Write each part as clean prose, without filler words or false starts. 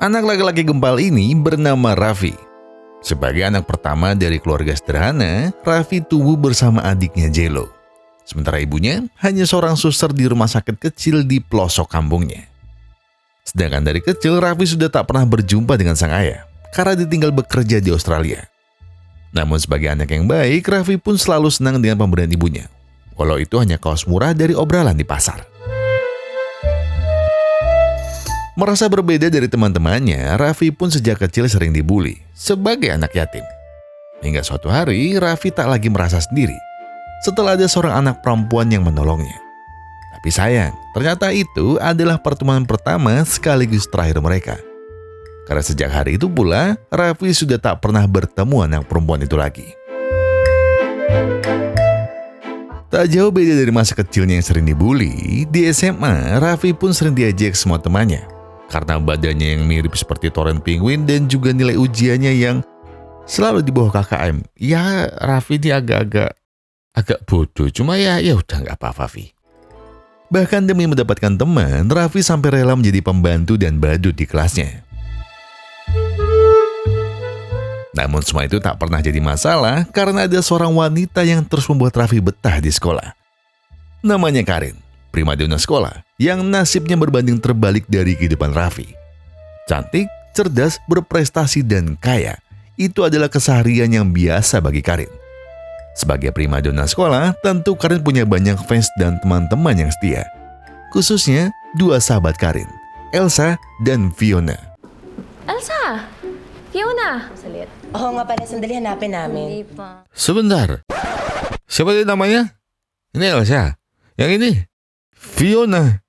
Anak laki-laki gempal ini bernama Raffi. Sebagai anak pertama dari keluarga sederhana, Raffi tumbuh bersama adiknya Jello. Sementara ibunya hanya seorang suster di rumah sakit kecil di pelosok kampungnya. Sedangkan dari kecil, Raffi sudah tak pernah berjumpa dengan sang ayah karena ditinggal bekerja di Australia. Namun sebagai anak yang baik, Raffi pun selalu senang dengan pemberian ibunya, walau itu hanya kaos murah dari obrolan di pasar. Merasa berbeda dari teman-temannya, Raffi pun sejak kecil sering dibully sebagai anak yatim. Hingga suatu hari, Raffi tak lagi merasa sendiri setelah ada seorang anak perempuan yang menolongnya. Tapi sayang, ternyata itu adalah pertemuan pertama sekaligus terakhir mereka. Karena sejak hari itu pula, Raffi sudah tak pernah bertemu anak perempuan itu lagi. Tak jauh beda dari masa kecilnya yang sering dibully, di SMA, Raffi pun sering diajak semua temannya. Karena badannya yang mirip seperti toren penguin dan juga nilai ujiannya yang selalu di bawah KKM. Ya, Raffi dia agak bodoh, cuma ya udah nggak apa-apa, Vi. Bahkan demi mendapatkan teman, Raffi sampai rela menjadi pembantu dan badut di kelasnya. Namun semua itu tak pernah jadi masalah karena ada seorang wanita yang terus membuat Raffi betah di sekolah. Namanya Karin, primadona sekolah yang nasibnya berbanding terbalik dari kehidupan Raffi. Cantik, cerdas, berprestasi, dan kaya. Itu adalah keseharian yang biasa bagi Karin. Sebagai primadona sekolah, tentu Karin punya banyak fans dan teman-teman yang setia. Khususnya dua sahabat Karin, Elsa dan Fiona. Elsa! Fiona! Salit. Oo nga pala, sandali hanapin namin. Hindi pa. Sebentar. Siapa dia namanya? Ini Elsa. Yang ini Fiona.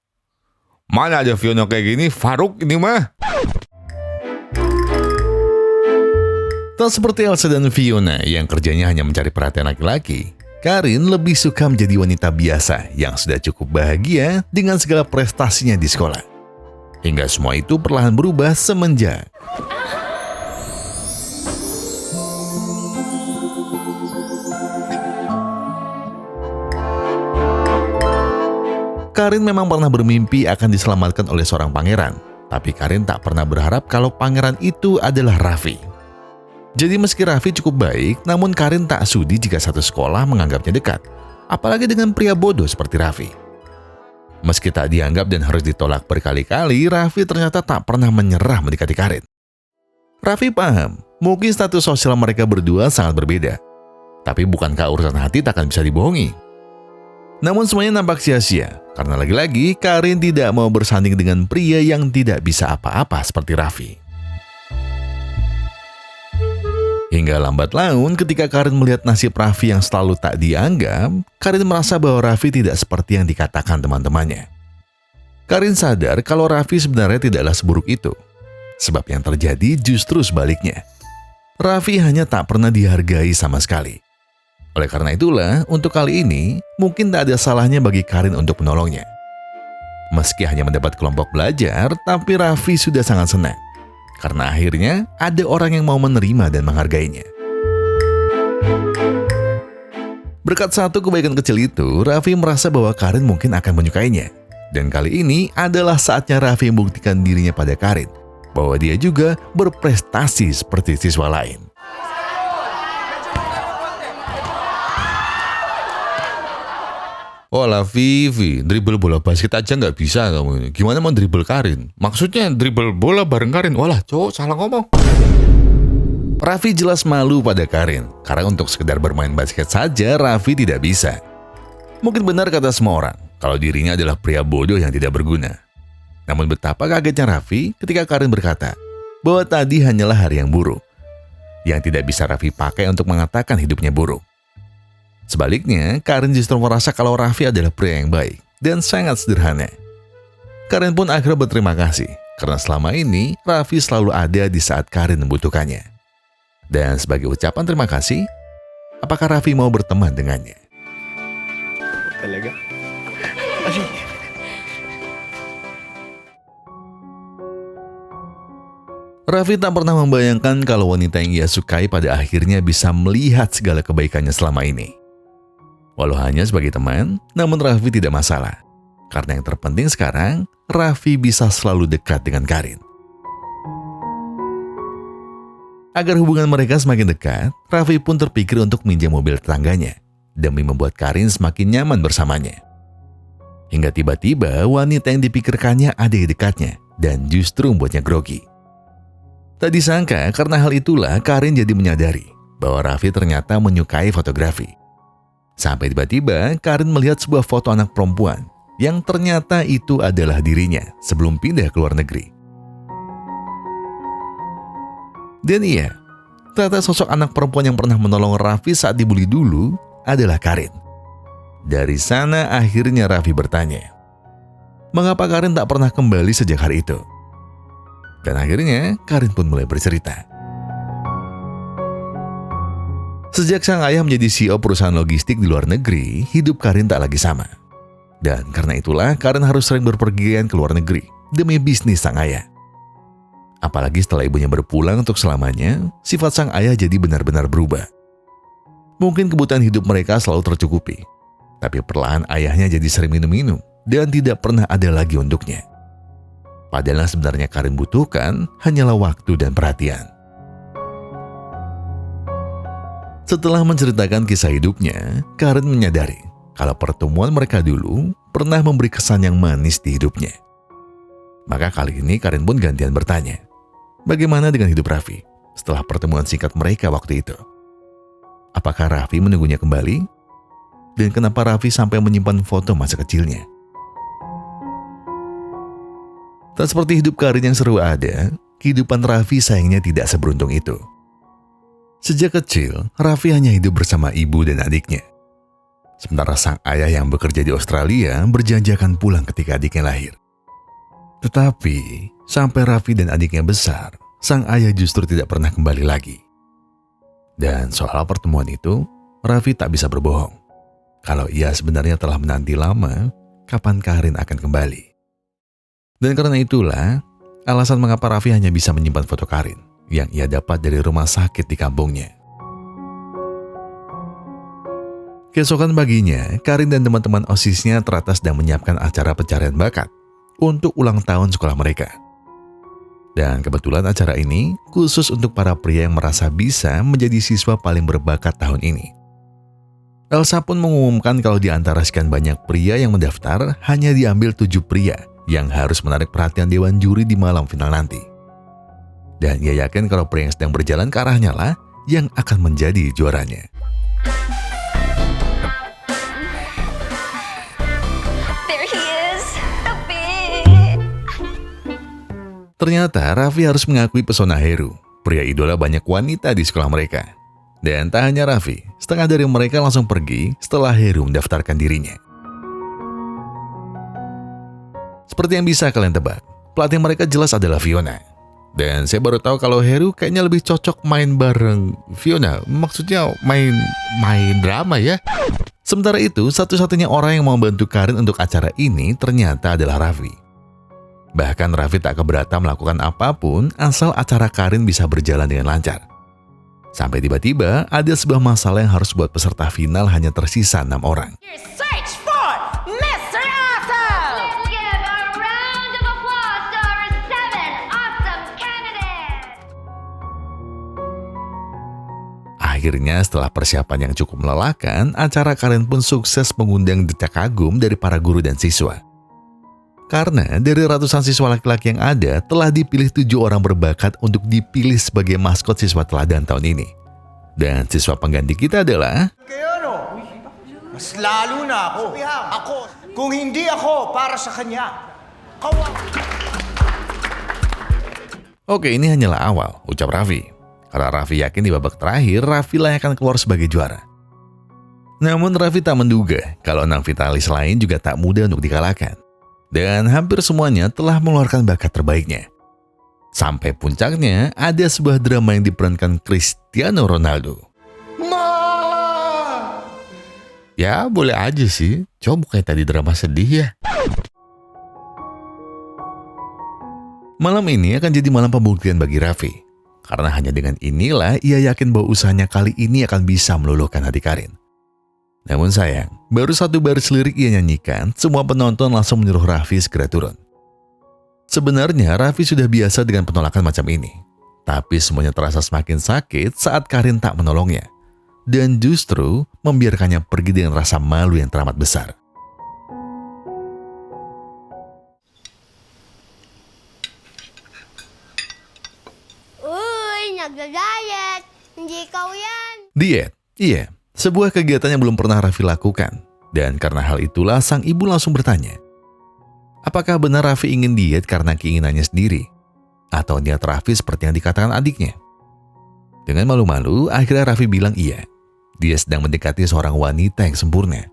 Mana ada Fiona kayak gini? Faruk ini mah. Tak seperti Elsa dan Fiona yang kerjanya hanya mencari perhatian laki-laki, Karin lebih suka menjadi wanita biasa yang sudah cukup bahagia dengan segala prestasinya di sekolah. Hingga semua itu perlahan berubah semenjak Karin memang pernah bermimpi akan diselamatkan oleh seorang pangeran. Tapi Karin tak pernah berharap kalau pangeran itu adalah Raffi. Jadi meski Raffi cukup baik, namun Karin tak sudi jika satu sekolah menganggapnya dekat. Apalagi dengan pria bodoh seperti Raffi. Meski tak dianggap dan harus ditolak berkali-kali, Raffi ternyata tak pernah menyerah mendekati Karin. Raffi paham, mungkin status sosial mereka berdua sangat berbeda. Tapi bukankah urusan hati tak akan bisa dibohongi? Namun semuanya nampak sia-sia, karena lagi-lagi Karin tidak mau bersanding dengan pria yang tidak bisa apa-apa seperti Raffi. Hingga lambat laun ketika Karin melihat nasib Raffi yang selalu tak dianggap, Karin merasa bahwa Raffi tidak seperti yang dikatakan teman-temannya. Karin sadar kalau Raffi sebenarnya tidaklah seburuk itu. Sebab yang terjadi justru sebaliknya. Raffi hanya tak pernah dihargai sama sekali. Oleh karena itulah, untuk kali ini, mungkin tak ada salahnya bagi Karin untuk menolongnya. Meski hanya mendapat kelompok belajar, tapi Raffi sudah sangat senang. Karena akhirnya, ada orang yang mau menerima dan menghargainya. Berkat satu kebaikan kecil itu, Raffi merasa bahwa Karin mungkin akan menyukainya. Dan kali ini adalah saatnya Raffi membuktikan dirinya pada Karin, bahwa dia juga berprestasi seperti siswa lain. Walah Vivi, dribble bola basket aja nggak bisa kamu ini. Gimana mau dribble Karin? Maksudnya dribble bola bareng Karin. Walah cowok salah ngomong. Raffi jelas malu pada Karin. Karena untuk sekedar bermain basket saja Raffi tidak bisa. Mungkin benar kata semua orang, kalau dirinya adalah pria bodoh yang tidak berguna. Namun betapa kagetnya Raffi ketika Karin berkata bahwa tadi hanyalah hari yang buruk. Yang tidak bisa Raffi pakai untuk mengatakan hidupnya buruk. Sebaliknya, Karin justru merasa kalau Raffi adalah pria yang baik dan sangat sederhana. Karin pun akhirnya berterima kasih karena selama ini Raffi selalu ada di saat Karin membutuhkannya. Dan sebagai ucapan terima kasih, apakah Raffi mau berteman dengannya? Talaga? Raffi tak pernah membayangkan kalau wanita yang ia sukai pada akhirnya bisa melihat segala kebaikannya selama ini. Walau hanya sebagai teman, namun Raffi tidak masalah. Karena yang terpenting sekarang, Raffi bisa selalu dekat dengan Karin. Agar hubungan mereka semakin dekat, Raffi pun terpikir untuk minjam mobil tetangganya demi membuat Karin semakin nyaman bersamanya. Hingga tiba-tiba wanita yang dipikirkannya ada di dekatnya dan justru membuatnya grogi. Tak disangka karena hal itulah Karin jadi menyadari bahwa Raffi ternyata menyukai fotografi. Sampai tiba-tiba Karin melihat sebuah foto anak perempuan yang ternyata itu adalah dirinya sebelum pindah ke luar negeri. Dan iya, ternyata sosok anak perempuan yang pernah menolong Raffi saat dibully dulu adalah Karin. Dari sana akhirnya Raffi bertanya, mengapa Karin tak pernah kembali sejak hari itu? Dan akhirnya Karin pun mulai bercerita. Sejak sang ayah menjadi CEO perusahaan logistik di luar negeri, hidup Karin tak lagi sama. Dan karena itulah Karin harus sering berpergian ke luar negeri demi bisnis sang ayah. Apalagi setelah ibunya berpulang untuk selamanya, sifat sang ayah jadi benar-benar berubah. Mungkin kebutuhan hidup mereka selalu tercukupi, tapi perlahan ayahnya jadi sering minum-minum dan tidak pernah ada lagi untuknya. Padahal yang sebenarnya Karin butuhkan hanyalah waktu dan perhatian. Setelah menceritakan kisah hidupnya, Karin menyadari kalau pertemuan mereka dulu pernah memberi kesan yang manis di hidupnya. Maka kali ini Karin pun gantian bertanya, bagaimana dengan hidup Raffi setelah pertemuan singkat mereka waktu itu? Apakah Raffi menunggunya kembali? Dan kenapa Raffi sampai menyimpan foto masa kecilnya? Tak seperti hidup Karin yang seru ada, kehidupan Raffi sayangnya tidak seberuntung itu. Sejak kecil, Raffi hanya hidup bersama ibu dan adiknya. Sementara sang ayah yang bekerja di Australia berjanji akan pulang ketika adiknya lahir. Tetapi, sampai Raffi dan adiknya besar, sang ayah justru tidak pernah kembali lagi. Dan soal pertemuan itu, Raffi tak bisa berbohong. Kalau ia sebenarnya telah menanti lama, kapan Karin akan kembali. Dan karena itulah, alasan mengapa Raffi hanya bisa menyimpan foto Karin yang ia dapat dari rumah sakit di kampungnya. Keesokan paginya, Karin dan teman-teman OSIS-nya ternyata sedang menyiapkan acara pencarian bakat untuk ulang tahun sekolah mereka. Dan kebetulan acara ini khusus untuk para pria yang merasa bisa menjadi siswa paling berbakat tahun ini. Elsa pun mengumumkan kalau di antara sekian banyak pria yang mendaftar, hanya diambil 7 pria yang harus menarik perhatian dewan juri di malam final nanti. Dan ia yakin kalau pria yang sedang berjalan ke arahnya lah yang akan menjadi juaranya. Ternyata Raffi harus mengakui pesona Heru, pria idola banyak wanita di sekolah mereka. Dan tak hanya Raffi, setengah dari mereka langsung pergi setelah Heru mendaftarkan dirinya. Seperti yang bisa kalian tebak, pelatih mereka jelas adalah Fiona. Dan saya baru tahu kalau Heru kayaknya lebih cocok main bareng Fiona, maksudnya main drama ya. Sementara itu, satu-satunya orang yang mau bantu Karin untuk acara ini ternyata adalah Raffi. Bahkan Raffi tak keberatan melakukan apapun asal acara Karin bisa berjalan dengan lancar. Sampai tiba-tiba ada sebuah masalah yang harus buat peserta final hanya tersisa 6 orang. Search for Mr. Awesome! Let's give a round of applause to our 7 awesome candidates! Akhirnya setelah persiapan yang cukup melelahkan, acara Karin pun sukses mengundang decak kagum dari para guru dan siswa. Karena dari ratusan siswa laki-laki yang ada, telah dipilih 7 orang berbakat untuk dipilih sebagai maskot siswa teladan tahun ini. Dan siswa pengganti kita adalah... Kaya ano, mas lalo na ako. Ako, kung hindi ako para sa kanya, Oke, ini hanyalah awal, ucap Raffi. Karena Raffi yakin di babak terakhir, Raffi lah yang akan keluar sebagai juara. Namun Raffi tak menduga kalau 6 finalis lain juga tak mudah untuk dikalahkan. Dan hampir semuanya telah mengeluarkan bakat terbaiknya. Sampai puncaknya ada sebuah drama yang diperankan Cristiano Ronaldo. Ya boleh aja sih, coba bukannya tadi drama sedih ya. Malam ini akan jadi malam pembuktian bagi Raffi. Karena hanya dengan inilah ia yakin bahwa usahanya kali ini akan bisa meluluhkan hati Karin. Namun sayang, baru 1 baris lirik ia nyanyikan, semua penonton langsung menyuruh Raffi segera turun. Sebenarnya Raffi sudah biasa dengan penolakan macam ini. Tapi semuanya terasa semakin sakit saat Karin tak menolongnya. Dan justru membiarkannya pergi dengan rasa malu yang teramat besar. Uy, nagda-diet. Hindi ikaw yan. Diet, iya, sebuah kegiatan yang belum pernah Raffi lakukan. Dan karena hal itulah sang ibu langsung bertanya, apakah benar Raffi ingin diet karena keinginannya sendiri? Atau niat Raffi seperti yang dikatakan adiknya? Dengan malu-malu, akhirnya Raffi bilang iya. Dia sedang mendekati seorang wanita yang sempurna.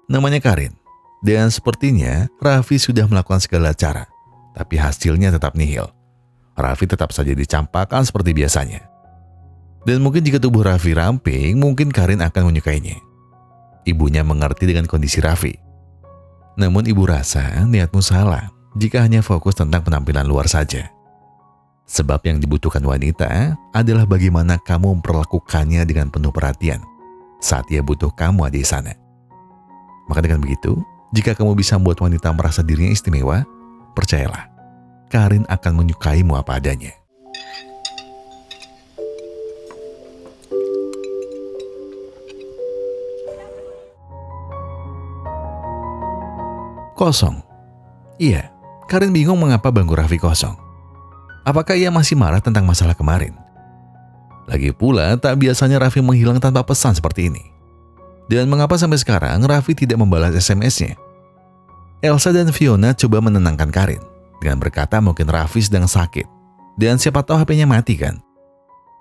Namanya Karin. Dan sepertinya Raffi sudah melakukan segala cara. Tapi hasilnya tetap nihil. Raffi tetap saja dicampakkan seperti biasanya. Dan mungkin jika tubuh Raffi ramping, mungkin Karin akan menyukainya. Ibunya mengerti dengan kondisi Raffi. Namun ibu rasa niatmu salah jika hanya fokus tentang penampilan luar saja. Sebab yang dibutuhkan wanita adalah bagaimana kamu memperlakukannya dengan penuh perhatian saat ia butuh kamu ada di sana. Maka dengan begitu, jika kamu bisa membuat wanita merasa dirinya istimewa, percayalah, Karin akan menyukaimu apa adanya. Kosong. Iya, Karin bingung mengapa bangku Raffi kosong. Apakah ia masih marah tentang masalah kemarin? Lagi pula, tak biasanya Raffi menghilang tanpa pesan seperti ini. Dan mengapa sampai sekarang Raffi tidak membalas SMS-nya? Elsa dan Fiona coba menenangkan Karin dengan berkata mungkin Raffi sedang sakit. Dan siapa tahu HP-nya mati kan?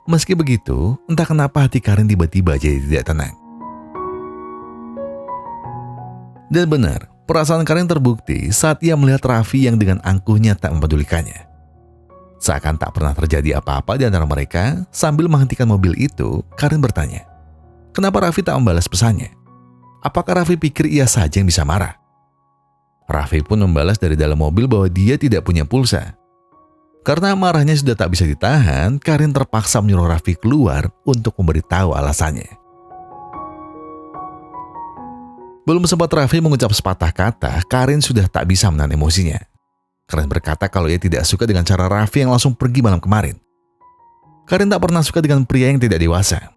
Meski begitu, entah kenapa hati Karin tiba-tiba jadi tidak tenang. Dan benar, perasaan Karin terbukti saat ia melihat Raffi yang dengan angkuhnya tak mempedulikannya. Seakan tak pernah terjadi apa-apa di antara mereka, sambil menghentikan mobil itu, Karin bertanya, kenapa Raffi tak membalas pesannya? Apakah Raffi pikir ia saja yang bisa marah? Raffi pun membalas dari dalam mobil bahwa dia tidak punya pulsa. Karena marahnya sudah tak bisa ditahan, Karin terpaksa menyuruh Raffi keluar untuk memberitahu alasannya. Belum sempat Raffi mengucap sepatah kata, Karin sudah tak bisa menahan emosinya. Karin berkata kalau ia tidak suka dengan cara Raffi yang langsung pergi malam kemarin. Karin tak pernah suka dengan pria yang tidak dewasa.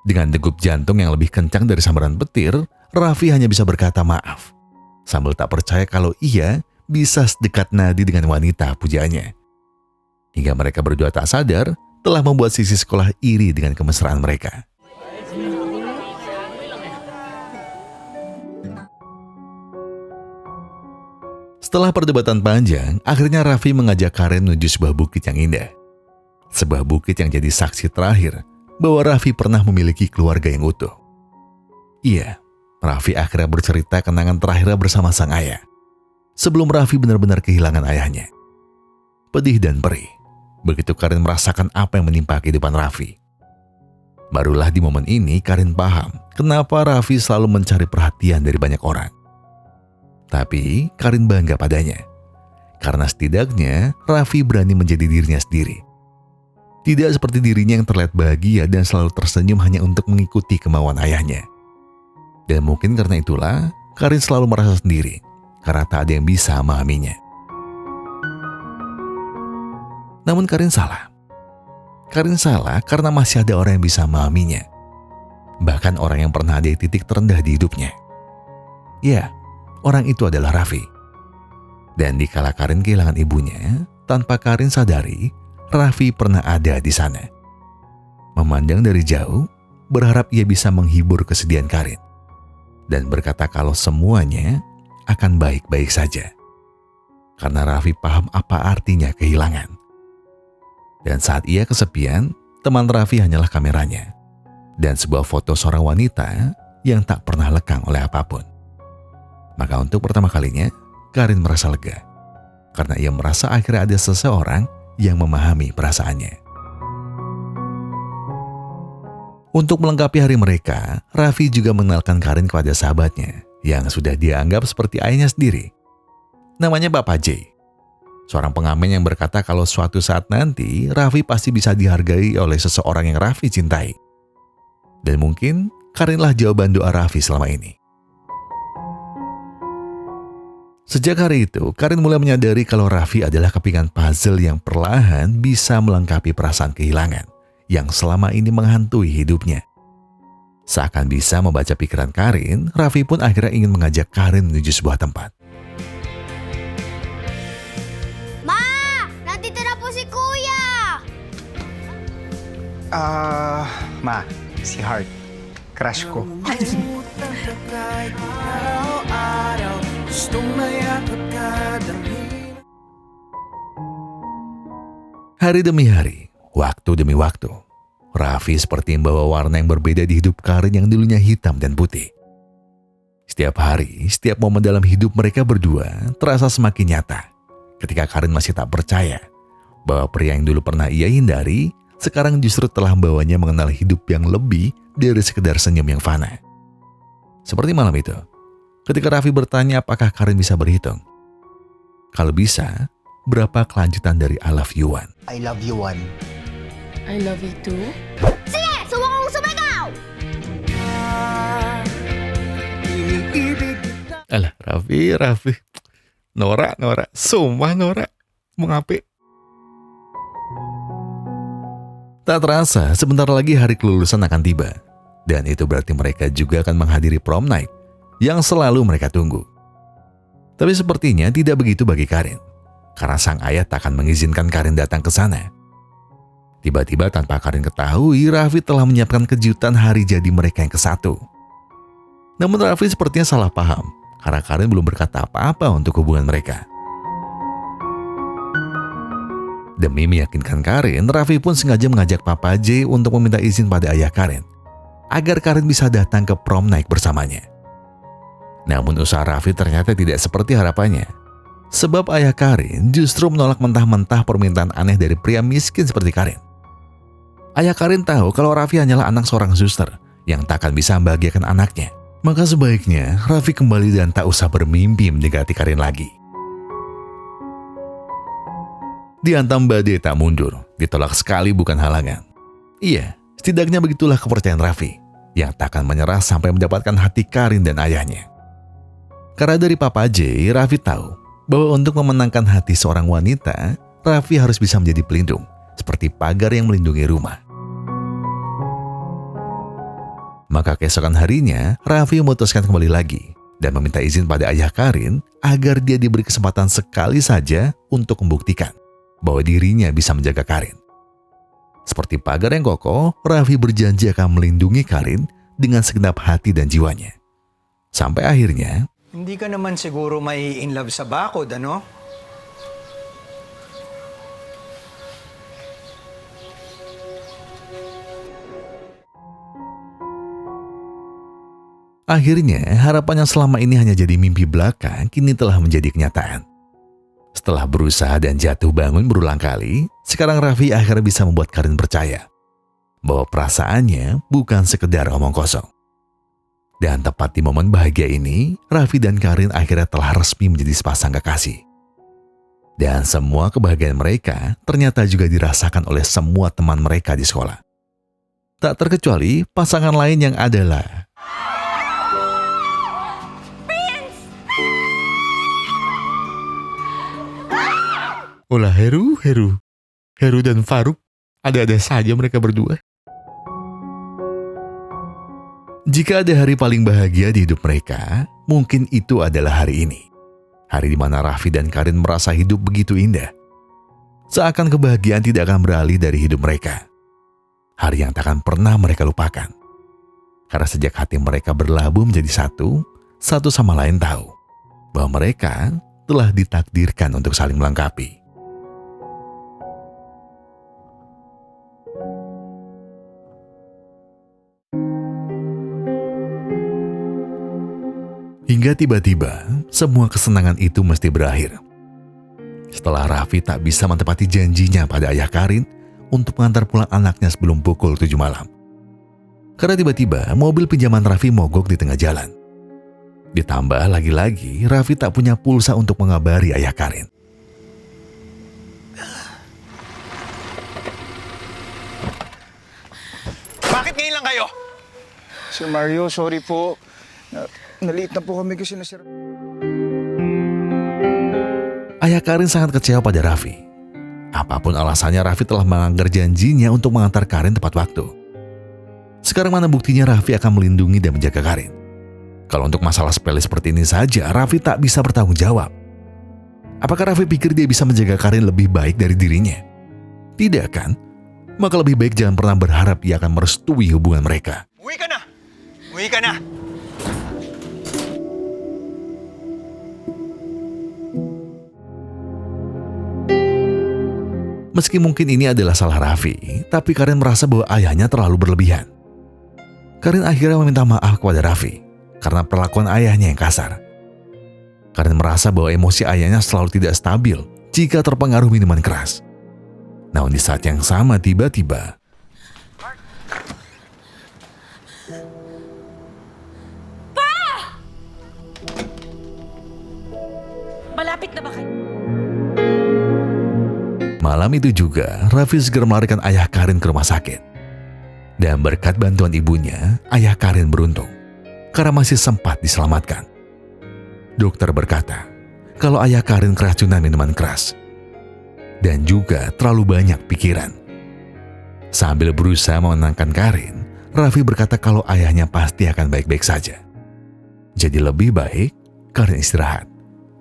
Dengan degup jantung yang lebih kencang dari sambaran petir, Raffi hanya bisa berkata maaf, sambil tak percaya kalau ia bisa sedekat nadi dengan wanita pujaannya. Hingga mereka berdua tak sadar telah membuat sisi sekolah iri dengan kemesraan mereka. Setelah perdebatan panjang, akhirnya Raffi mengajak Karin menuju sebuah bukit yang indah. Sebuah bukit yang jadi saksi terakhir bahwa Raffi pernah memiliki keluarga yang utuh. Iya, Raffi akhirnya bercerita kenangan terakhirnya bersama sang ayah. Sebelum Raffi benar-benar kehilangan ayahnya. Pedih dan perih, begitu Karin merasakan apa yang menimpa kehidupan Raffi. Barulah di momen ini Karin paham kenapa Raffi selalu mencari perhatian dari banyak orang. Tapi Karin bangga padanya, karena setidaknya Raffi berani menjadi dirinya sendiri. Tidak seperti dirinya yang terlihat bahagia dan selalu tersenyum hanya untuk mengikuti kemauan ayahnya. Dan mungkin karena itulah Karin selalu merasa sendiri, karena tak ada yang bisa memahaminya. Namun Karin salah. Karin salah karena masih ada orang yang bisa memahaminya. Bahkan orang yang pernah ada di titik terendah di hidupnya. Ya, orang itu adalah Raffi. Dan dikala Karin kehilangan ibunya, tanpa Karin sadari, Raffi pernah ada di sana. Memandang dari jauh, berharap ia bisa menghibur kesedihan Karin. Dan berkata kalau semuanya akan baik-baik saja. Karena Raffi paham apa artinya kehilangan. Dan saat ia kesepian, teman Raffi hanyalah kameranya. Dan sebuah foto seorang wanita yang tak pernah lekang oleh apapun. Maka untuk pertama kalinya, Karin merasa lega. Karena ia merasa akhirnya ada seseorang yang memahami perasaannya. Untuk melengkapi hari mereka, Raffi juga mengenalkan Karin kepada sahabatnya yang sudah dia anggap seperti ayahnya sendiri. Namanya Bapak J. Seorang pengamen yang berkata kalau suatu saat nanti Raffi pasti bisa dihargai oleh seseorang yang Raffi cintai. Dan mungkin Karinlah jawaban doa Raffi selama ini. Sejak hari itu, Karin mulai menyadari kalau Raffi adalah kepingan puzzle yang perlahan bisa melengkapi perasaan kehilangan yang selama ini menghantui hidupnya. Seakan bisa membaca pikiran Karin, Raffi pun akhirnya ingin mengajak Karin menuju sebuah tempat. Ma, nanti terapu si Kuya. Ma, si Heart. Crush ko. Hari demi hari, waktu demi waktu, Raffi seperti membawa warna yang berbeda di hidup Karin yang dulunya hitam dan putih. Setiap hari, setiap momen dalam hidup mereka berdua terasa semakin nyata ketika Karin masih tak percaya bahwa pria yang dulu pernah ia hindari sekarang justru telah membawanya mengenal hidup yang lebih dari sekedar senyum yang fana. Seperti malam itu, ketika Raffi bertanya apakah Karin bisa berhitung. Kalau bisa, berapa kelanjutan dari I love you one? I love you, One. I love you too. Sige, subukan kong sumigaw. Alah, Raffi. Nora. Sumpah Nora. Mau ngapain? Tak terasa, sebentar lagi hari kelulusan akan tiba. Dan itu berarti mereka juga akan menghadiri prom night yang selalu mereka tunggu. Tapi sepertinya tidak begitu bagi Karin, karena sang ayah tak akan mengizinkan Karin datang ke sana. Tiba-tiba tanpa Karin ketahui, Raffi telah menyiapkan kejutan hari jadi mereka yang ke-1. Namun Raffi sepertinya salah paham, karena Karin belum berkata apa-apa untuk hubungan mereka. Demi meyakinkan Karin, Raffi pun sengaja mengajak Papa J untuk meminta izin pada ayah Karin, agar Karin bisa datang ke prom night bersamanya. Namun usaha Raffi ternyata tidak seperti harapannya. Sebab ayah Karin justru menolak mentah-mentah permintaan aneh dari pria miskin seperti Karin. Ayah Karin tahu kalau Raffi hanyalah anak seorang suster yang tak akan bisa membahagiakan anaknya. Maka sebaiknya Raffi kembali dan tak usah bermimpi mendekati Karin lagi. Dihantam badai tak mundur, ditolak sekali bukan halangan. Iya, setidaknya begitulah kepercayaan Raffi yang tak akan menyerah sampai mendapatkan hati Karin dan ayahnya. Karena dari Papa J, Raffi tahu bahwa untuk memenangkan hati seorang wanita, Raffi harus bisa menjadi pelindung, seperti pagar yang melindungi rumah. Maka keesokan harinya, Raffi memutuskan kembali lagi dan meminta izin pada ayah Karin agar dia diberi kesempatan sekali saja untuk membuktikan bahwa dirinya bisa menjaga Karin. Seperti pagar yang kokoh, Raffi berjanji akan melindungi Karin dengan segenap hati dan jiwanya. Sampai akhirnya, Hindi ka naman siguro may in love sa bakod, ano? akhirnya harapan yang selama ini hanya jadi mimpi belaka kini telah menjadi kenyataan. Setelah berusaha dan jatuh bangun berulang kali, sekarang Raffi akhirnya bisa membuat Karin percaya bahwa perasaannya bukan sekedar omong kosong. Dan tepat di momen bahagia ini, Raffi dan Karin akhirnya telah resmi menjadi sepasang kekasih. Dan semua kebahagiaan mereka ternyata juga dirasakan oleh semua teman mereka di sekolah. Tak terkecuali pasangan lain yang adalah Ulah Heru dan Faruk, ada-ada saja mereka berdua. Jika ada hari paling bahagia di hidup mereka, mungkin itu adalah hari ini. Hari di mana Raffi dan Karin merasa hidup begitu indah. Seakan kebahagiaan tidak akan beralih dari hidup mereka. Hari yang tak akan pernah mereka lupakan. Karena sejak hati mereka berlabuh menjadi satu sama lain tahu bahwa mereka telah ditakdirkan untuk saling melengkapi. Hingga tiba-tiba, semua kesenangan itu mesti berakhir. Setelah Raffi tak bisa menepati janjinya pada ayah Karin untuk mengantar pulang anaknya sebelum pukul 7 malam. Karena tiba-tiba mobil pinjaman Raffi mogok di tengah jalan. Ditambah lagi-lagi Raffi tak punya pulsa untuk mengabari ayah Karin. Bakit ngayon lang kayo? Sir Mario, sorry po. Naliit na po kami kasi nasira. Ayah Karin sangat kecewa pada Raffi. Apapun alasannya, Raffi telah melanggar janjinya untuk mengantar Karin tepat waktu. Sekarang mana buktinya Raffi akan melindungi dan menjaga Karin? Kalau untuk masalah sepele seperti ini saja, Raffi tak bisa bertanggung jawab. Apakah Raffi pikir dia bisa menjaga Karin lebih baik dari dirinya? Tidak kan? Maka lebih baik jangan pernah berharap dia akan merestui hubungan mereka. Uwi ka na! Uwi ka na! Meski mungkin ini adalah salah Raffi, tapi Karin merasa bahwa ayahnya terlalu berlebihan. Karin akhirnya meminta maaf kepada Raffi karena perlakuan ayahnya yang kasar. Karin merasa bahwa emosi ayahnya selalu tidak stabil jika terpengaruh minuman keras. Namun di saat yang sama tiba-tiba Malapit na ba kayo? malam itu juga Raffi segera melarikan ayah Karin ke rumah sakit. Dan berkat bantuan ibunya, ayah Karin beruntung karena masih sempat diselamatkan. Dokter berkata kalau ayah Karin keracunan minuman keras dan juga terlalu banyak pikiran. Sambil berusaha menenangkan Karin, Raffi berkata kalau ayahnya pasti akan baik-baik saja. Jadi lebih baik Karin istirahat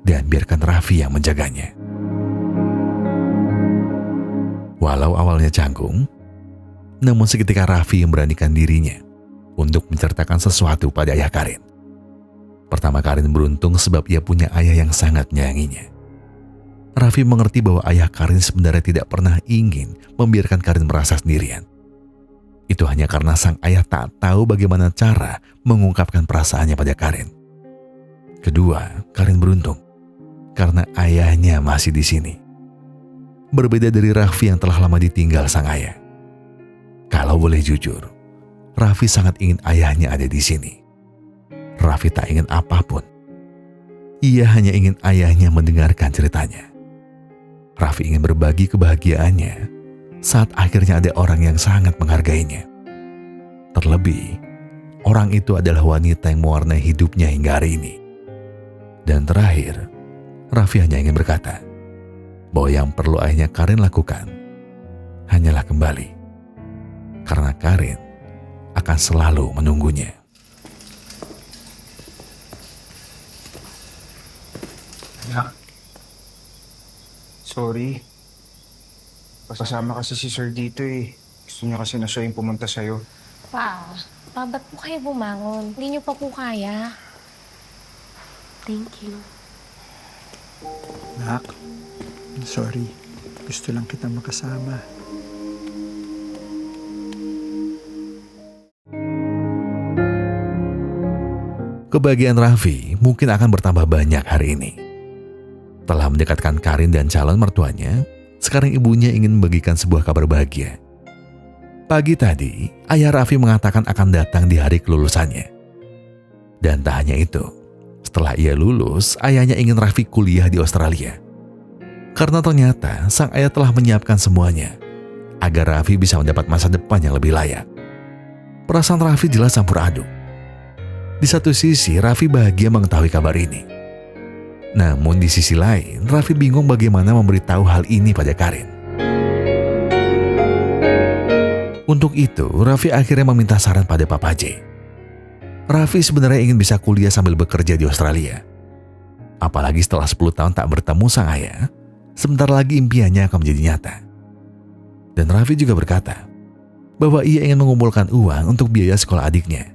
dan biarkan Raffi yang menjaganya. Walau awalnya canggung, namun seketika Raffi memberanikan dirinya untuk menceritakan sesuatu pada ayah Karin. Pertama, Karin beruntung sebab ia punya ayah yang sangat menyayanginya. Raffi mengerti bahwa ayah Karin sebenarnya tidak pernah ingin membiarkan Karin merasa sendirian. Itu hanya karena sang ayah tak tahu bagaimana cara mengungkapkan perasaannya pada Karin. Kedua, Karin beruntung karena ayahnya masih di sini. Berbeda dari Raffi yang telah lama ditinggal sang ayah. Kalau boleh jujur, Raffi sangat ingin ayahnya ada di sini. Raffi tak ingin apapun. Ia hanya ingin ayahnya mendengarkan ceritanya. Raffi ingin berbagi kebahagiaannya saat akhirnya ada orang yang sangat menghargainya. Terlebih, orang itu adalah wanita yang mewarnai hidupnya hingga hari ini. Dan terakhir, Raffi hanya ingin berkata bahwa yang perlu ayahnya Karin lakukan hanyalah kembali. Karena Karin akan selalu menunggunya. Anak. Sorry. Pasama kasi si Sir dito eh. Gusto niya kasi na siya yung pumunta sa'yo. Pa, ba't po kayo bumangon? Hindi niyo pa po kaya. Thank you. Nak, sorry. Gusto lang kita makasama. Kebahagiaan Raffi mungkin akan bertambah banyak hari ini. Telah mendekatkan Karin dan calon mertuanya, sekarang ibunya ingin membagikan sebuah kabar bahagia. Pagi tadi, ayah Raffi mengatakan akan datang di hari kelulusannya. Dan tak hanya itu, setelah ia lulus, ayahnya ingin Raffi kuliah di Australia. Karena ternyata sang ayah telah menyiapkan semuanya agar Raffi bisa mendapat masa depan yang lebih layak. Perasaan Raffi jelas campur aduk. Di satu sisi, Raffi bahagia mengetahui kabar ini. Namun di sisi lain, Raffi bingung bagaimana memberitahu hal ini pada Karin. Untuk itu, Raffi akhirnya meminta saran pada Papa J. Raffi sebenarnya ingin bisa kuliah sambil bekerja di Australia. Apalagi setelah 10 tahun tak bertemu sang ayah, sebentar lagi impiannya akan menjadi nyata. Dan Raffi juga berkata bahwa ia ingin mengumpulkan uang untuk biaya sekolah adiknya,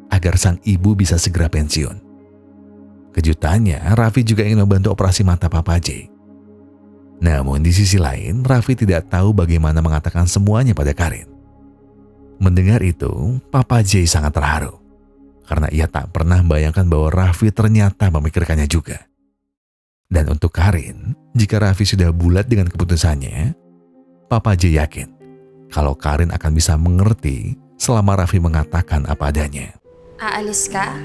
agar sang ibu bisa segera pensiun. Kejutannya, Raffi juga ingin membantu operasi mata Papa J. Namun di sisi lain, Raffi tidak tahu bagaimana mengatakan semuanya pada Karin. Mendengar itu, Papa J sangat terharu. Karena ia tak pernah membayangkan bahwa Raffi ternyata memikirkannya juga. Dan untuk Karin, jika Raffi sudah bulat dengan keputusannya, Papa J yakin kalau Karin akan bisa mengerti selama Raffi mengatakan apa adanya. Aalis ka?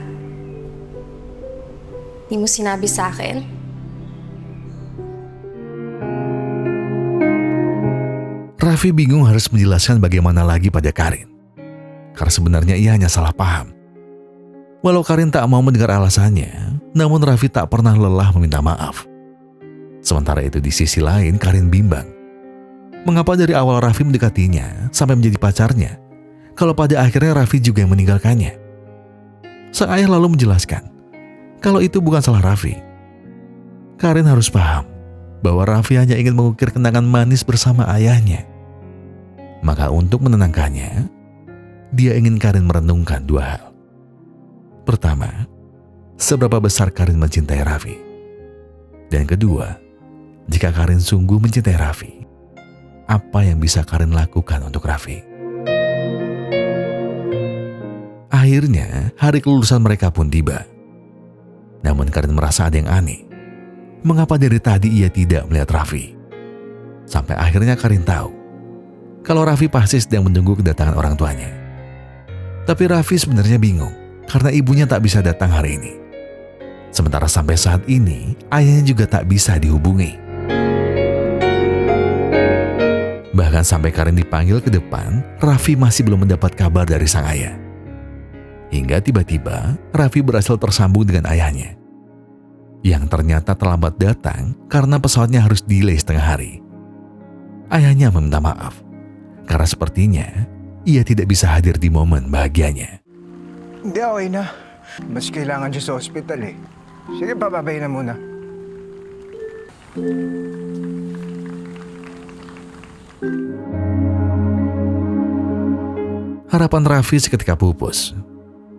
Di mo sinabi sa akin? Raffi bingung harus menjelaskan bagaimana lagi pada Karin. Karena sebenarnya ia hanya salah paham. Walau Karin tak mau mendengar alasannya, namun Raffi tak pernah lelah meminta maaf. Sementara itu di sisi lain Karin bimbang. Mengapa dari awal Raffi mendekatinya sampai menjadi pacarnya, kalau pada akhirnya Raffi juga yang meninggalkannya? Sang ayah lalu menjelaskan kalau itu bukan salah Raffi. Karin harus paham bahwa Raffi hanya ingin mengukir kenangan manis bersama ayahnya. Maka untuk menenangkannya, dia ingin Karin merenungkan dua hal. Pertama, seberapa besar Karin mencintai Raffi. Dan kedua, jika Karin sungguh mencintai Raffi, apa yang bisa Karin lakukan untuk Raffi? Akhirnya, hari kelulusan mereka pun tiba. Namun Karin merasa ada yang aneh. Mengapa dari tadi ia tidak melihat Raffi? Sampai akhirnya Karin tahu kalau Raffi pasti sedang menunggu kedatangan orang tuanya. Tapi Raffi sebenarnya bingung karena ibunya tak bisa datang hari ini. Sementara sampai saat ini, ayahnya juga tak bisa dihubungi. Bahkan sampai Karin dipanggil ke depan, Raffi masih belum mendapat kabar dari sang ayah. Hingga tiba-tiba, Raffi berhasil tersambung dengan ayahnya. Yang ternyata terlambat datang karena pesawatnya harus delay setengah hari. Ayahnya meminta maaf, karena sepertinya ia tidak bisa hadir di momen bahagianya. Hindi, okay na. Mas kailangan siya sa ospital eh. Sige, bababay na muna. Harapan Raffi seketika pupus,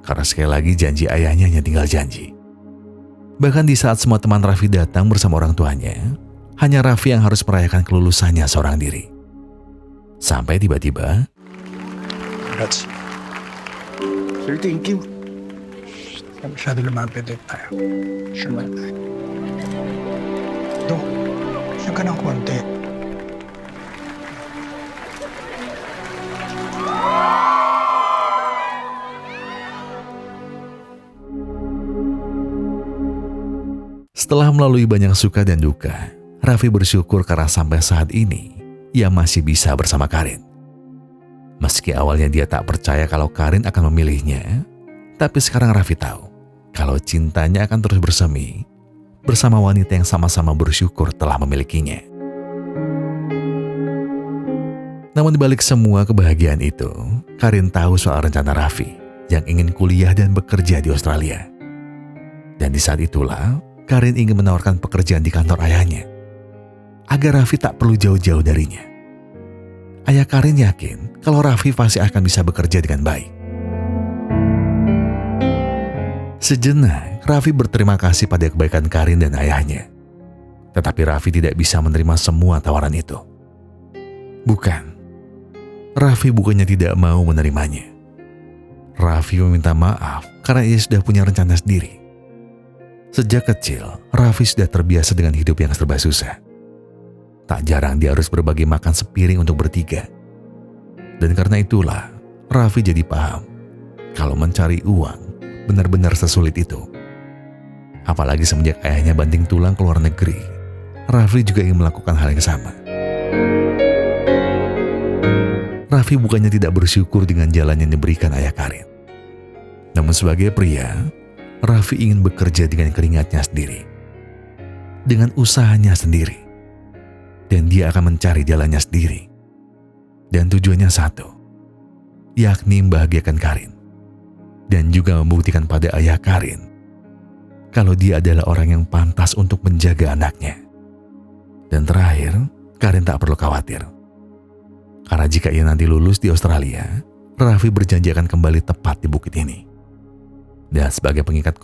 karena sekali lagi janji ayahnya hanya tinggal janji. Bahkan di saat semua teman Raffi datang bersama orang tuanya, hanya Raffi yang harus merayakan kelulusannya seorang diri. Sampai tiba-tiba, Congrats. Sir, thank you. Masyado lumapit tayo. Sure man. Dok, siya ka ng konti. setelah melalui banyak suka dan duka, Raffi bersyukur karena sampai saat ini ia masih bisa bersama Karin. Meski awalnya dia tak percaya kalau Karin akan memilihnya, tapi sekarang Raffi tahu kalau cintanya akan terus bersemi bersama wanita yang sama-sama bersyukur telah memilikinya. Namun dibalik semua kebahagiaan itu, Karin tahu soal rencana Raffi yang ingin kuliah dan bekerja di Australia. Dan di saat itulah, Karin ingin menawarkan pekerjaan di kantor ayahnya, agar Raffi tak perlu jauh-jauh darinya. Ayah Karin yakin kalau Raffi pasti akan bisa bekerja dengan baik. Sejenak, Raffi berterima kasih pada kebaikan Karin dan ayahnya. Tetapi Raffi tidak bisa menerima semua tawaran itu. Bukan. Raffi bukannya tidak mau menerimanya. Raffi meminta maaf karena ia sudah punya rencana sendiri. Sejak kecil, Raffi sudah terbiasa dengan hidup yang serba susah. Tak jarang dia harus berbagi makan sepiring untuk bertiga. Dan karena itulah, Raffi jadi paham kalau mencari uang benar-benar sesulit itu. Apalagi semenjak ayahnya banting tulang ke luar negeri, Raffi juga ingin melakukan hal yang sama. Raffi bukannya tidak bersyukur dengan jalan yang diberikan ayah Karin. Namun sebagai pria, Raffi ingin bekerja dengan keringatnya sendiri, dengan usahanya sendiri, dan dia akan mencari jalannya sendiri. Dan tujuannya satu, yakni membahagiakan Karin, dan juga membuktikan pada ayah Karin kalau dia adalah orang yang pantas untuk menjaga anaknya. Dan terakhir, Karin tak perlu khawatir, karena jika ia nanti lulus di Australia, Raffi berjanji akan kembali tepat di bukit ini. Dan sebagai pengikat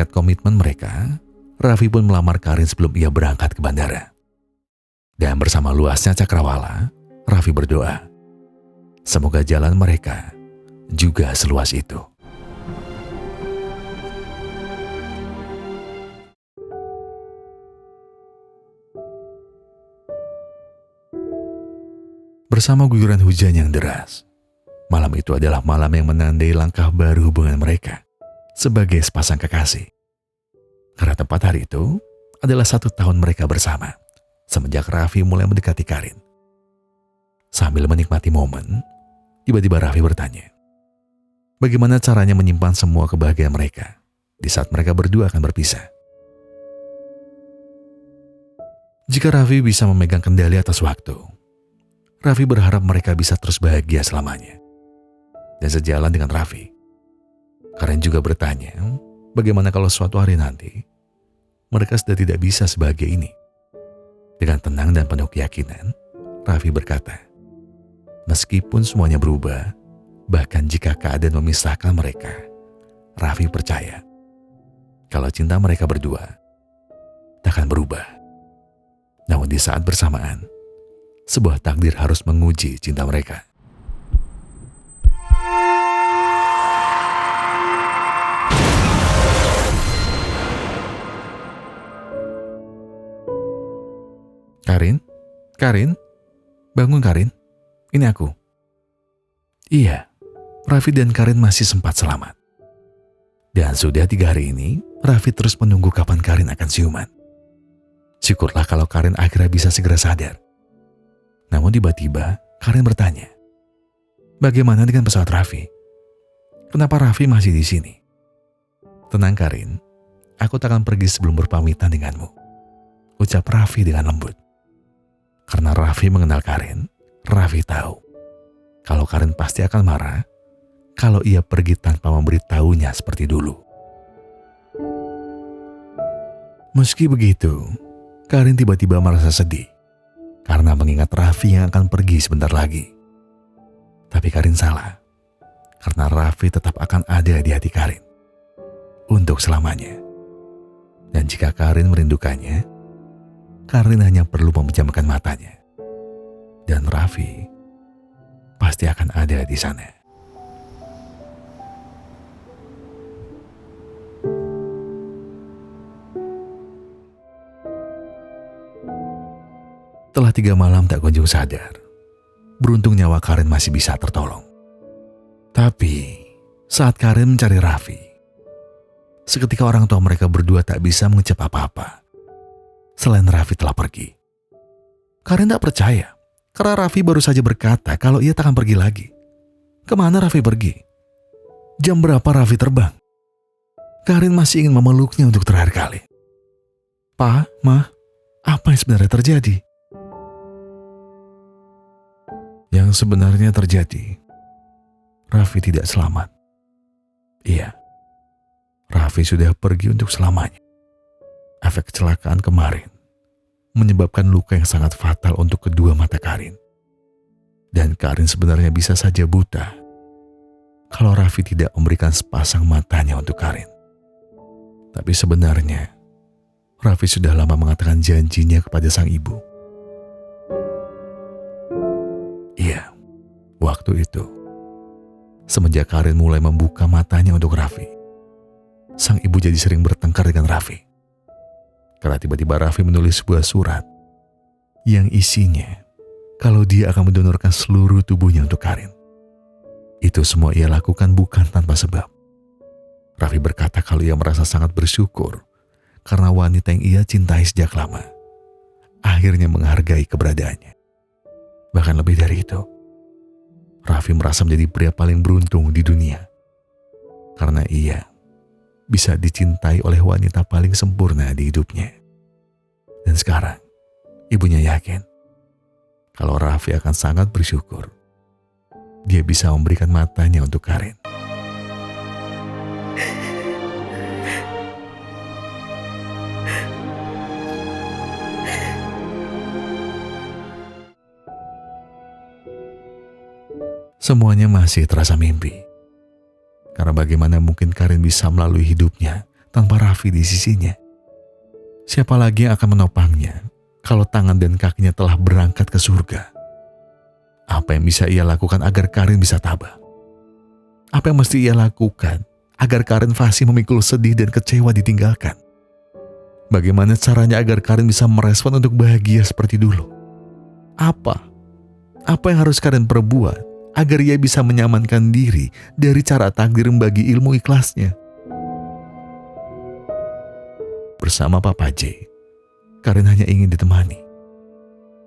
komitmen mereka, Raffi pun melamar Karin sebelum ia berangkat ke bandara. Dan bersama luasnya cakrawala, Raffi berdoa, semoga jalan mereka juga seluas itu. Bersama guyuran hujan yang deras, malam itu adalah malam yang menandai langkah baru hubungan mereka sebagai sepasang kekasih. Karena tepat hari itu adalah 1 tahun mereka bersama semenjak Raffi mulai mendekati Karin. Sambil menikmati momen, tiba-tiba Raffi bertanya, bagaimana caranya menyimpan semua kebahagiaan mereka di saat mereka berdua akan berpisah. Jika Raffi bisa memegang kendali atas waktu, Raffi berharap mereka bisa terus bahagia selamanya. Dan sejalan dengan Raffi, Karen juga bertanya, bagaimana kalau suatu hari nanti mereka sudah tidak bisa sebahagia ini? Dengan tenang dan penuh keyakinan, Raffi berkata, meskipun semuanya berubah, bahkan jika keadaan memisahkan mereka, Raffi percaya kalau cinta mereka berdua takkan berubah. Namun di saat bersamaan, sebuah takdir harus menguji cinta mereka. Karin, bangun Karin, ini aku. Iya, Raffi dan Karin masih sempat selamat. Dan sudah 3 hari ini, Raffi terus menunggu kapan Karin akan siuman. Syukurlah kalau Karin akhirnya bisa segera sadar. Namun tiba-tiba, Karin bertanya, bagaimana dengan pesawat Raffi? Kenapa Raffi masih di sini? Tenang Karin, aku tak akan pergi sebelum berpamitan denganmu, ucap Raffi dengan lembut. Karena Raffi mengenal Karin, Raffi tahu kalau Karin pasti akan marah kalau ia pergi tanpa memberitahunya seperti dulu. Meski begitu, Karin tiba-tiba merasa sedih karena mengingat Raffi yang akan pergi sebentar lagi. Tapi Karin salah, karena Raffi tetap akan ada di hati Karin untuk selamanya. Dan jika Karin merindukannya, Karin hanya perlu memejamkan matanya, dan Raffi pasti akan ada di sana. Telah 3 malam tak kunjung sadar, beruntung nyawa Karin masih bisa tertolong. Tapi saat Karin mencari Raffi, seketika orang tua mereka berdua tak bisa mengucap apa-apa selain Raffi telah pergi. Karin tak percaya, karena Raffi baru saja berkata kalau ia tak akan pergi lagi. Kemana Raffi pergi? Jam berapa Raffi terbang? Karin masih ingin memeluknya untuk terakhir kali. Pa, Ma, apa yang sebenarnya terjadi? Yang sebenarnya terjadi, Raffi tidak selamat. Iya, Raffi sudah pergi untuk selamanya. Efek kecelakaan kemarin menyebabkan luka yang sangat fatal untuk kedua mata Karin. Dan Karin sebenarnya bisa saja buta kalau Raffi tidak memberikan sepasang matanya untuk Karin. Tapi sebenarnya Raffi sudah lama mengatakan janjinya kepada sang ibu. Iya, waktu itu, semenjak Karin mulai membuka matanya untuk Raffi, sang ibu jadi sering bertengkar dengan Raffi. Karena tiba-tiba Raffi menulis sebuah surat yang isinya kalau dia akan mendonorkan seluruh tubuhnya untuk Karin. Itu semua ia lakukan bukan tanpa sebab. Raffi berkata kalau ia merasa sangat bersyukur karena wanita yang ia cintai sejak lama akhirnya menghargai keberadaannya. Bahkan lebih dari itu, Raffi merasa menjadi pria paling beruntung di dunia karena ia bisa dicintai oleh wanita paling sempurna di hidupnya. Dan sekarang, ibunya yakin kalau Raffi akan sangat bersyukur dia bisa memberikan matanya untuk Karin. Semuanya masih terasa mimpi. Karena bagaimana mungkin Karin bisa melalui hidupnya tanpa Raffi di sisinya? Siapa lagi yang akan menopangnya kalau tangan dan kakinya telah berangkat ke surga? Apa yang bisa ia lakukan agar Karin bisa tabah? Apa yang mesti ia lakukan agar Karin fasih memikul sedih dan kecewa ditinggalkan? Bagaimana caranya agar Karin bisa merespon untuk bahagia seperti dulu? Apa yang harus Karin perbuat agar ia bisa menyamankan diri dari cara takdir membagi ilmu ikhlasnya? Bersama Papa J, Karin hanya ingin ditemani.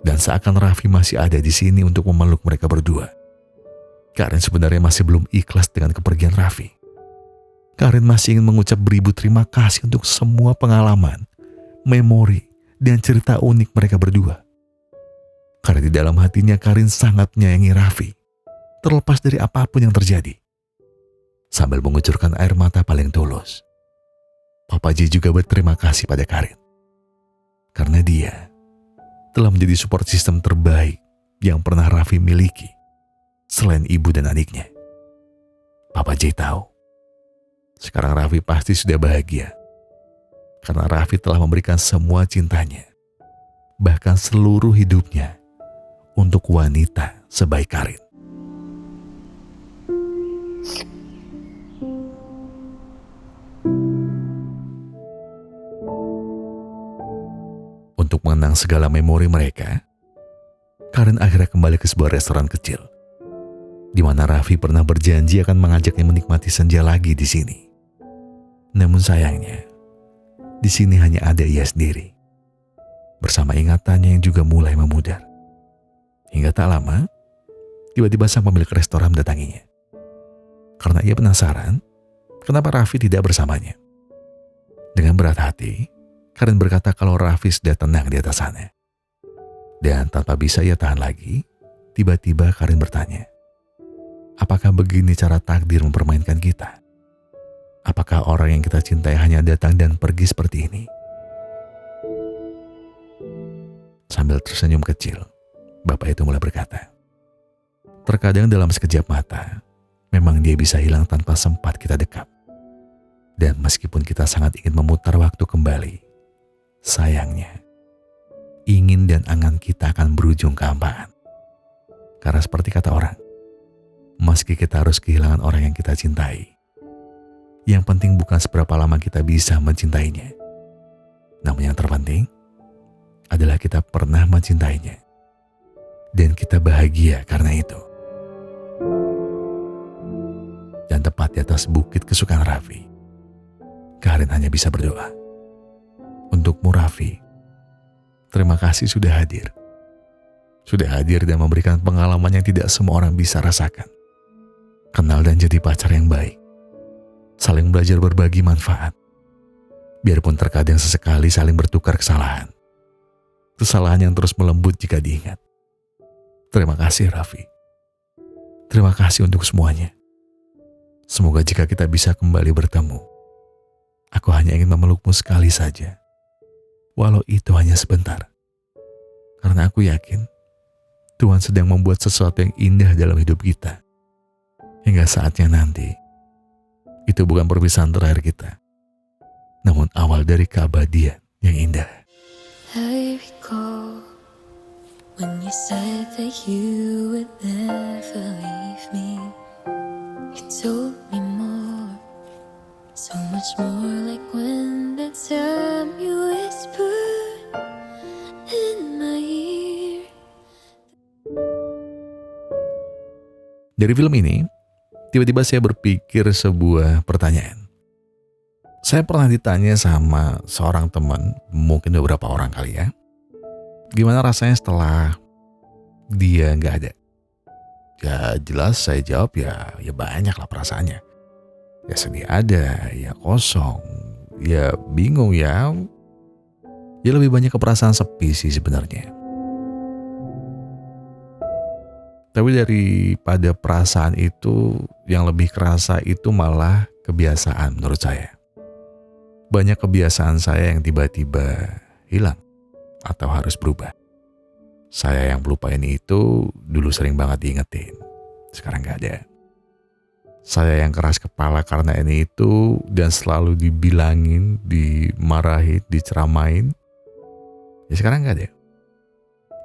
Dan seakan Raffi masih ada di sini untuk memeluk mereka berdua. Karin sebenarnya masih belum ikhlas dengan kepergian Raffi. Karin masih ingin mengucap beribu terima kasih untuk semua pengalaman, memori, dan cerita unik mereka berdua. Karena di dalam hatinya Karin sangat menyayangi Raffi, terlepas dari apapun yang terjadi. Sambil mengucurkan air mata paling tulus, Papa J juga berterima kasih pada Karin. Karena dia telah menjadi support system terbaik yang pernah Raffi miliki, selain ibu dan adiknya. Papa J tahu, sekarang Raffi pasti sudah bahagia. Karena Raffi telah memberikan semua cintanya, bahkan seluruh hidupnya, untuk wanita sebaik Karin. Untuk mengenang segala memori mereka, Karin akhirnya kembali ke sebuah restoran kecil, di mana Raffi pernah berjanji akan mengajaknya menikmati senja lagi di sini. Namun sayangnya, di sini hanya ada ia sendiri, bersama ingatannya yang juga mulai memudar. Hingga tak lama, tiba-tiba sang pemilik restoran mendatanginya. Karena ia penasaran, kenapa Raffi tidak bersamanya. Dengan berat hati, Karin berkata kalau Raffi sudah tenang di atas sana. Dan tanpa bisa ia tahan lagi, tiba-tiba Karin bertanya, apakah begini cara takdir mempermainkan kita? Apakah orang yang kita cintai hanya datang dan pergi seperti ini? Sambil tersenyum kecil, bapak itu mulai berkata, terkadang dalam sekejap mata, memang dia bisa hilang tanpa sempat kita dekap. Dan meskipun kita sangat ingin memutar waktu kembali, sayangnya, ingin dan angan kita akan berujung kehampaan. Karena seperti kata orang, meski kita harus kehilangan orang yang kita cintai, yang penting bukan seberapa lama kita bisa mencintainya. Namun yang terpenting adalah kita pernah mencintainya. Dan kita bahagia karena itu. Dan tepat di atas bukit kesukaan Raffi, Karin hanya bisa berdoa. Untukmu Raffi, terima kasih sudah hadir. Sudah hadir dan memberikan pengalaman yang tidak semua orang bisa rasakan. Kenal dan jadi pacar yang baik. Saling belajar berbagi manfaat. Biarpun terkadang sesekali saling bertukar kesalahan. Kesalahan yang terus melembut jika diingat. Terima kasih Raffi. Terima kasih untuk semuanya. Semoga jika kita bisa kembali bertemu, aku hanya ingin memelukmu sekali saja. Walau itu hanya sebentar. Karena aku yakin Tuhan sedang membuat sesuatu yang indah dalam hidup kita. Hingga saatnya nanti, itu bukan perpisahan terakhir kita, namun awal dari keabadian yang indah. I recall when you said that you would never leave me. You told me more, so much more, like when that time you whispered in my ear. Dari film ini, tiba-tiba saya berpikir sebuah pertanyaan. Saya pernah ditanya sama seorang teman, mungkin beberapa orang kali ya, gimana rasanya setelah dia nggak ada? Ya jelas saya jawab ya banyak lah perasaannya. Ya sedih ada, ya kosong, ya bingung ya. Ya lebih banyak ke perasaan sepi sih sebenarnya. Tapi daripada perasaan itu, yang lebih kerasa itu malah kebiasaan menurut saya. Banyak kebiasaan saya yang tiba-tiba hilang atau harus berubah. Saya yang pelupa ini itu dulu sering banget diingetin, sekarang gak ada. Saya yang keras kepala karena ini itu dan selalu dibilangin, dimarahin, diceramain, ya sekarang gak ada.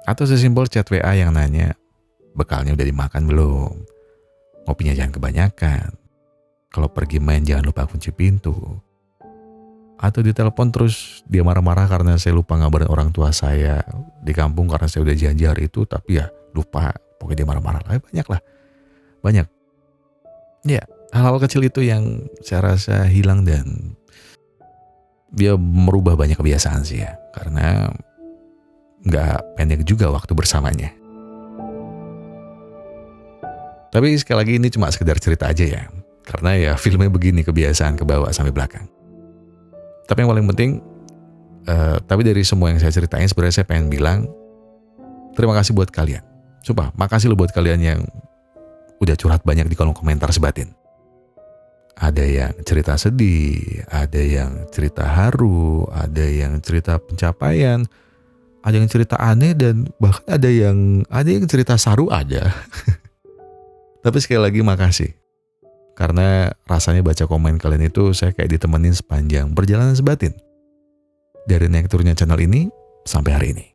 Atau sesimpel chat WA yang nanya, bekalnya udah dimakan belum? Ngopinya jangan kebanyakan. Kalau pergi main jangan lupa kunci pintu. Atau ditelepon terus dia marah-marah karena saya lupa ngabarin orang tua saya di kampung karena saya udah janji hari itu, tapi ya lupa. Pokoknya dia marah-marah. Banyak lah. Banyak. Ya, hal-hal kecil itu yang saya rasa hilang dan dia merubah banyak kebiasaan sih ya. Karena nggak pendek juga waktu bersamanya. Tapi sekali lagi ini cuma sekedar cerita aja ya. Karena ya filmnya begini, kebiasaan kebawa sampai belakang. Tapi yang paling penting, Tapi dari semua yang saya ceritain sebenarnya saya pengen bilang terima kasih buat kalian. Sumpah, makasih loh buat kalian yang udah curhat banyak di kolom komentar Sebatin. Ada yang cerita sedih, ada yang cerita haru, ada yang cerita pencapaian, ada yang cerita aneh, dan bahkan ada yang cerita saru ada. Tapi sekali lagi makasih. Karena rasanya baca komen kalian itu saya kayak ditemenin sepanjang perjalanan Sebatin. Dari naik turunnya channel ini sampai hari ini.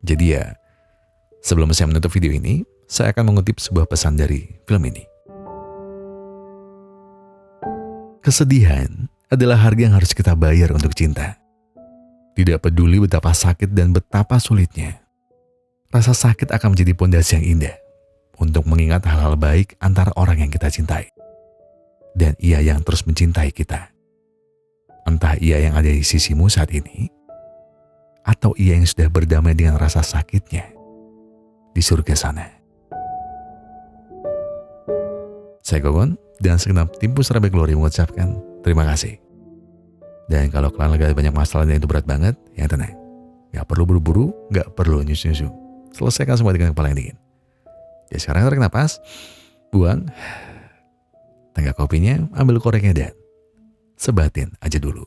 Jadi ya, sebelum saya menutup video ini, saya akan mengutip sebuah pesan dari film ini. Kesedihan adalah harga yang harus kita bayar untuk cinta. Tidak peduli betapa sakit dan betapa sulitnya. Rasa sakit akan menjadi pondasi yang indah untuk mengingat hal-hal baik antara orang yang kita cintai. Dan ia yang terus mencintai kita. Entah ia yang ada di sisimu saat ini, atau ia yang sudah berdamai dengan rasa sakitnya di surga sana. Saya Gogon, dan segenap tim Pusrabek Glory mengucapkan terima kasih. Dan kalau kalian lagi ada banyak masalah dan itu berat banget, yang tenang. Gak perlu buru-buru, gak perlu nyusu-nyusu. Selesaikan semua dengan kepala yang dingin. Jadi sekarang tarik napas, buang, tenggak kopinya, ambil koreknya dan sebatin aja dulu.